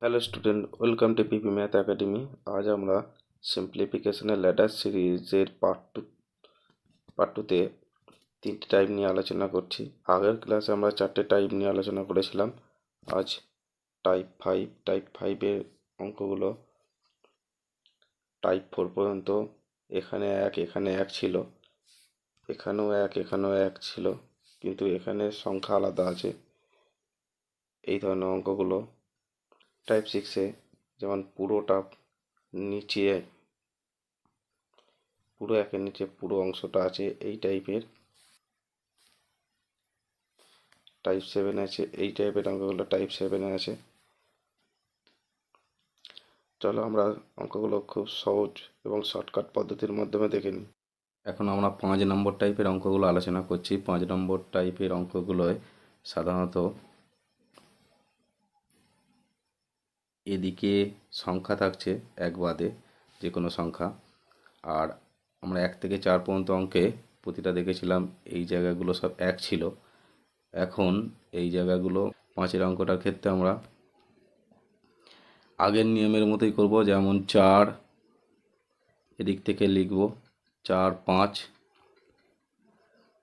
Hello student, welcome to PP math academy. আজ আমরা সিম্পলিফিকেশনের ladder সিরিজের পার্ট টুতে তিনটে টাইপ নিয়ে আলোচনা করছি। আগের ক্লাসে আমরা চারটে টাইপ নিয়ে আলোচনা করেছিলাম। আজ টাইপ ফাইভের অঙ্কগুলো টাইপ 4 পর্যন্ত। এখানে এক ছিল, এখানেও এক ছিল, কিন্তু এখানে সংখ্যা আলাদা আছে। এই ধরনের অঙ্কগুলো টাইপ 6-এ যেমন পুরোটা নিচে, পুরো একের নিচে পুরো অংশটা আছে, এই টাইপের টাইপ 7 আছে। এই টাইপের অঙ্কগুলো টাইপ 7-এ আছে। চলো আমরা অঙ্কগুলো খুব সহজ এবং শর্টকাট পদ্ধতির মাধ্যমে দেখে নিই। এখন আমরা 5 নম্বর টাইপের অঙ্কগুলো আলোচনা করছি। 5 নম্বর টাইপের অঙ্কগুলোয় সাধারণত এদিকে সংখ্যা থাকছে এক বাদে, যে কোনো সংখ্যা। আর আমরা 1 থেকে 4 পর্যন্ত অঙ্কে প্রতিটা দেখেছিলাম এই জায়গাগুলো সব এক ছিল। এখন এই জায়গাগুলো 5-এর অঙ্কটার ক্ষেত্রে আমরা আগের নিয়মের মতোই করব। যেমন 4 এদিক থেকে লিখব, 4, 5।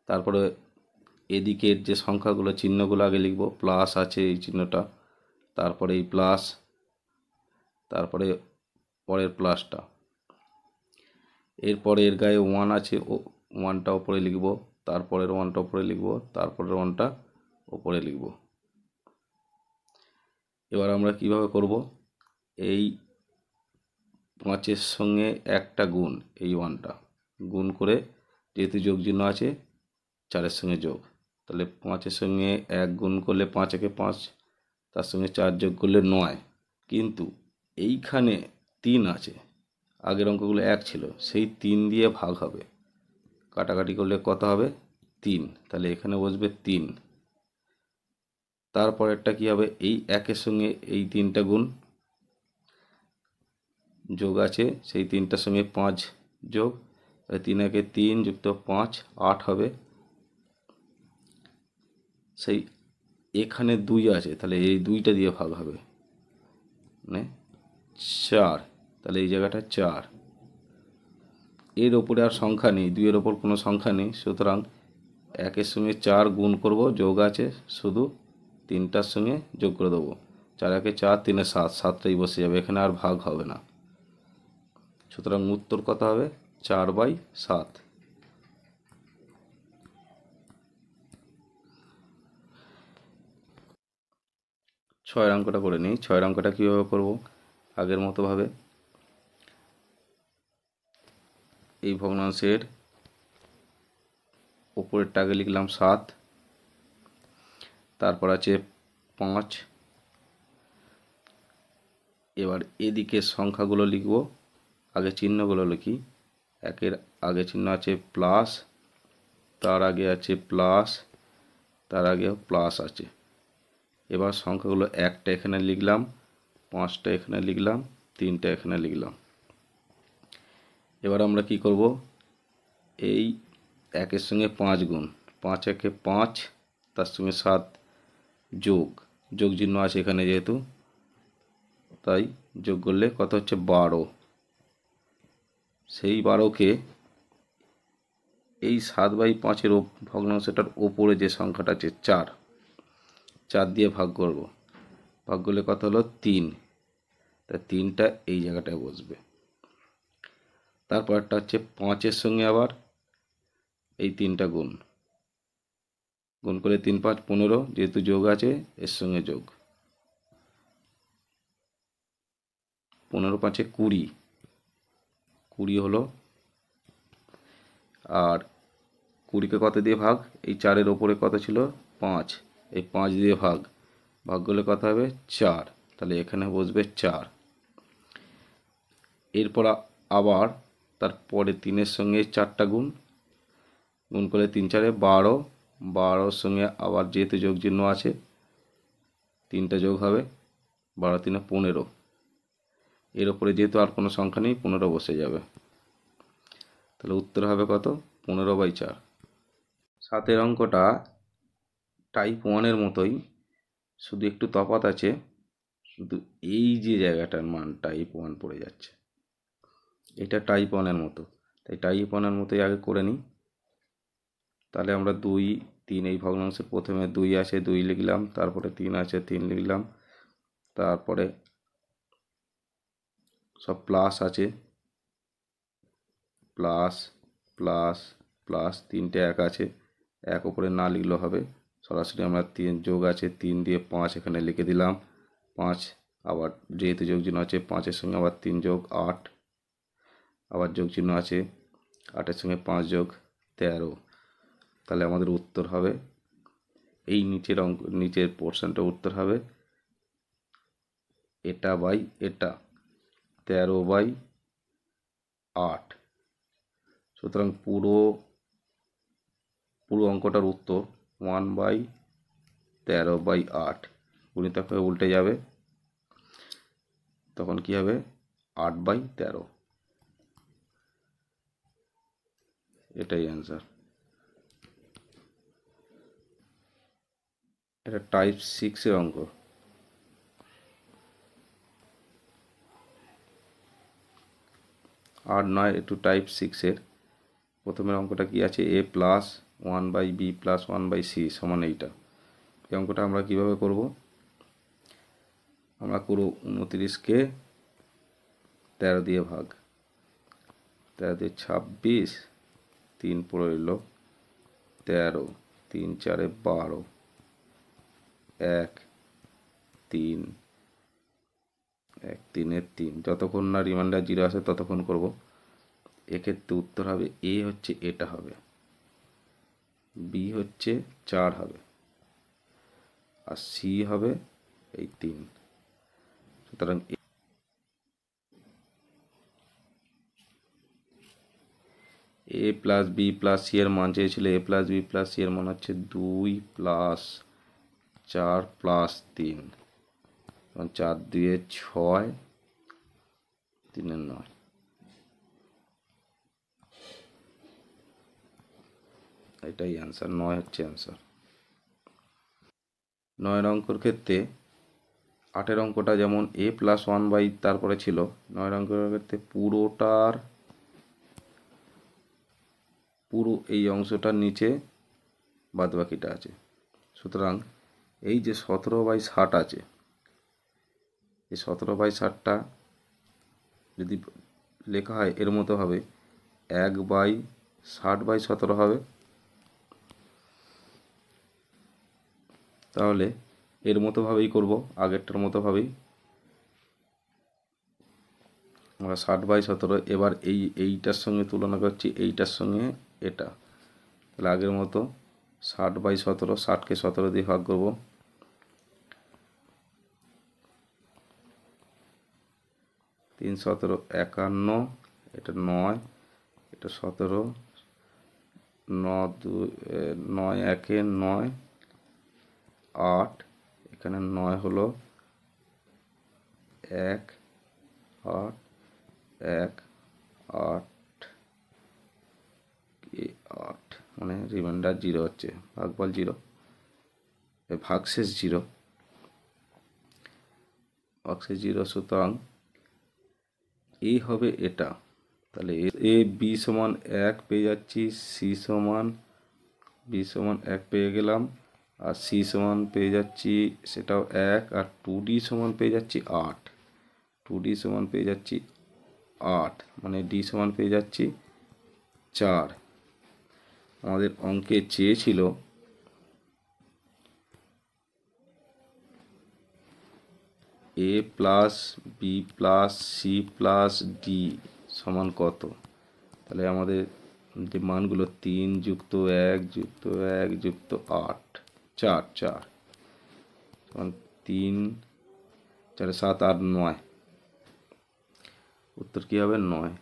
তারপরে এদিকের যে সংখ্যাগুলো চিহ্নগুলো আগে লিখব, প্লাস আছে এই চিহ্নটা, তারপরে এই প্লাস, তারপরে পরের প্লাসটা, এরপরে এর গায়ে 1 আছে, 1টা ওপরে লিখব, তারপরের 1টা ওপরে লিখব, তারপরের 1টা ওপরে লিখব। এবার আমরা কিভাবে করব, এই 5-এর সঙ্গে একটা গুণ, এই 1টা গুণ করে, যেহেতু যোগ চিহ্ন আছে 4-এর সঙ্গে যোগ, তাহলে 5-এর সঙ্গে 1 গুণ করলে 5 একে 5, তার সঙ্গে 4 যোগ করলে 9। কিন্তু এইখানে 3 আছে, আগের অঙ্কগুলো 1 ছিল, সেই 3 দিয়ে ভাগ হবে, কাটাকাটি করলে কত হবে 3, তাহলে এখানে বসবে 3। তারপরেরটা কি হবে, এই 1-এর সঙ্গে এই 3টা গুণ, যোগ আছে সেই 3টার সঙ্গে 5 যোগ, 3 একে 3 যুক্ত 5, 8 হবে। সেই এখানে 2 আছে, তাহলে এই 2টা দিয়ে ভাগ হবে, মানে 4, তাহলে এই জায়গাটা 4। এর ওপরে আর সংখ্যা নেই, 2-এর ওপর কোনো সংখ্যা নেই, সুতরাং 1-এর সঙ্গে 4 গুণ করব, যোগ আছে, শুধু 3টার সঙ্গে যোগ করে দেবো। 4 একে 4, 3-এ 7, 7টাই বসে যাবে, এখানে আর ভাগ হবে না। সুতরাং উত্তর কত হবে, 4/7। 6-এর অঙ্কটা করে নিই। 6-এর অঙ্কটা কীভাবে করব, আগের মতোভাবে এই ভগ্নাংশের উপরেরটা আগে লিখলাম 7, তারপর আছে 5। এবার এদিকে সংখ্যাগুলো লিখব, আগে চিহ্নগুলো লিখি। 1-এর আগে চিহ্ন আছে প্লাস, তার আগে আছে প্লাস, তার আগে প্লাস আছে। এবার সংখ্যাগুলো 1টা এখানে লিখলাম, 5টা এখানে লিখলাম, 3টা এখানে লিখলাম। এবার আমরা কি করব, এই 1-এর সঙ্গে 5 গুণ, 5 একে 5, তার সঙ্গে 7 যোগ, যোগ চিহ্ন আছে এখানে যেহেতু, তাই যোগ করলে কত হচ্ছে 12। সেই 12কে এই 7/5-এর ভগ্নাংশটার ওপরে যে সংখ্যাটা আছে 4 দিয়ে ভাগ করব, ভাগ করলে কত হলো 3, তা 3টা এই জায়গাটায় বসবে। তারপরটা হচ্ছে 5-এর সঙ্গে আবার এই 3টা গুণ, গুণ করে 3, 5, 15, যেহেতু যোগ আছে এর সঙ্গে যোগ, 15, 5-এ 20, 20 হলো। আর 20কে কত দিয়ে ভাগ, এই 4-এর ওপরে কত ছিল 5, এই 5 দিয়ে ভাগ, ভাগ করলে কত হবে 4, তাহলে এখানে বসবে 4। এরপর আবার তারপরে 3-এর সঙ্গে 4টা গুণ, গুণ করলে 3, 4-এ 12, 12-র সঙ্গে আবার যেহেতু যোগ চিহ্ন আছে 3টা যোগ হবে, 12, 3-এ 15, এর ওপরে যেহেতু আর কোনো সংখ্যা নেই 15 বসে যাবে, তাহলে উত্তর হবে কত, 15/4। 7-এর অঙ্কটা টাইপ 1-এর মতোই, শুধু একটু তফাৎ আছে। কিন্তু এই যে জায়গাটার মান টাইপ 1 পড়ে যাচ্ছে, এটা টাইপ 1-এর মতো, তাই টাইপ 1-এর মতোই আগে করে নিই। তাহলে আমরা 2, 3 এই ভগ্নাংশে প্রথমে 2 আছে 2 লিখলাম, তারপরে 3 আছে 3 লিখলাম, তারপরে সব প্লাস আছে, প্লাস প্লাস প্লাস, 3টে 1 আছে, 1 ওপরে না লিখলেও হবে, সরাসরি আমরা 3 যোগ আছে 3 দিয়ে 5 এখানে লিখে দিলাম, 5 আবার যেহেতু যোগ চিহ্ন আছে 5-এর সঙ্গে আবার 3 যোগ 8, আবার যোগ চিহ্ন আছে 8-এর সঙ্গে 5 যোগ 13। তাহলে আমাদের উত্তর হবে এই নিচের পোর্শনটা উত্তর হবে এটা বাই এটা 13/8। সুতরাং পুরো অঙ্কটার উত্তর 1/13/8 গুণিতক হয়ে উল্টে যাবে, তখন কি হবে 8/13। এটাই অ্যান্সার। এটা টাইপ 6-এর অঙ্ক। 8, 9 একটু টাইপ 6-এর প্রথমের অঙ্কটা কি আছে, a plus 1/b plus 1/c সমান এইটা। এই অঙ্কটা আমরা কিভাবে করব, আমরা করব 29কে 13 দিয়ে ভাগ, 13 দিয়ে 26, 3 পড়ে রইল 13, 3 4 12, 1 3, 1 3 3, যতক্ষণ না রিমাইন্ডার 0 আসে ততক্ষণ করব। এক্ষেত্রে উত্তর হবে এ হচ্ছে এটা হবে, বি হচ্ছে 4 হবে, আর সি হবে এই 3। সুতরাং এ প্লাস বি প্লাস সি এর মান চেয়েছিল, A plus B plus C এর মান হচ্ছে 2 প্লাস 4 প্লাস 3, 4 2 6, 3 9। এটাই অ্যান্সার, 9 হচ্ছে অ্যান্সার। 9 অঙ্কের ক্ষেত্রে 8-এর অঙ্কটা যেমন a প্লাস 1 তারপরে ছিল, 9 অঙ্কের ক্ষেত্রে পুরো এই অংশটার নিচে বাদবাকিটা আছে। সুতরাং এই যে 17/60 আছে, এই 17/60টা যদি লেখা হয় এর মতো হবে 1/60/17 হবে। তাহলে এর মতোভাবেই করব, আগেরটার মতোভাবেই আমরা 60/17। এবার এইটার সঙ্গে তুলনা করছি এইটার সঙ্গে এটা, তাহলে আগের মতো 60/17, 60কে 17 দিয়ে ভাগ করব, 3 17 51, এটা 9, এটা 17, 9 2 9 1 9, 8, এখানে 9 হলো 1 8 1 8 8, মানে রিমাইন্ডার 0 হচ্ছে, ভাগফল 0, ভাগশেষ 0, ভাগশেষ 0। সুতরাং এই হবে এটা। তাহলে এ বি সমান 1 পেয়ে যাচ্ছি, সি সমান বি সমান 1 পেয়ে গেলাম, আর সি সমান পেয়ে যাচ্ছি সেটাও 1, আর 2D সমান পেয়ে যাচ্ছি 8, 2D সমান পেয়ে যাচ্ছি 8, মানে ডি সমান পেয়ে যাচ্ছি 4। আমাদের অঙ্কে চেয়েছিল A plus B plus C plus D সমান কত। তাহলে আমাদের যে মানগুলো 3 যুক্ত 1 যুক্ত 1 যুক্ত 8, 4 4 সমান 3 4 7 8 9, উত্তর কী হবে 9।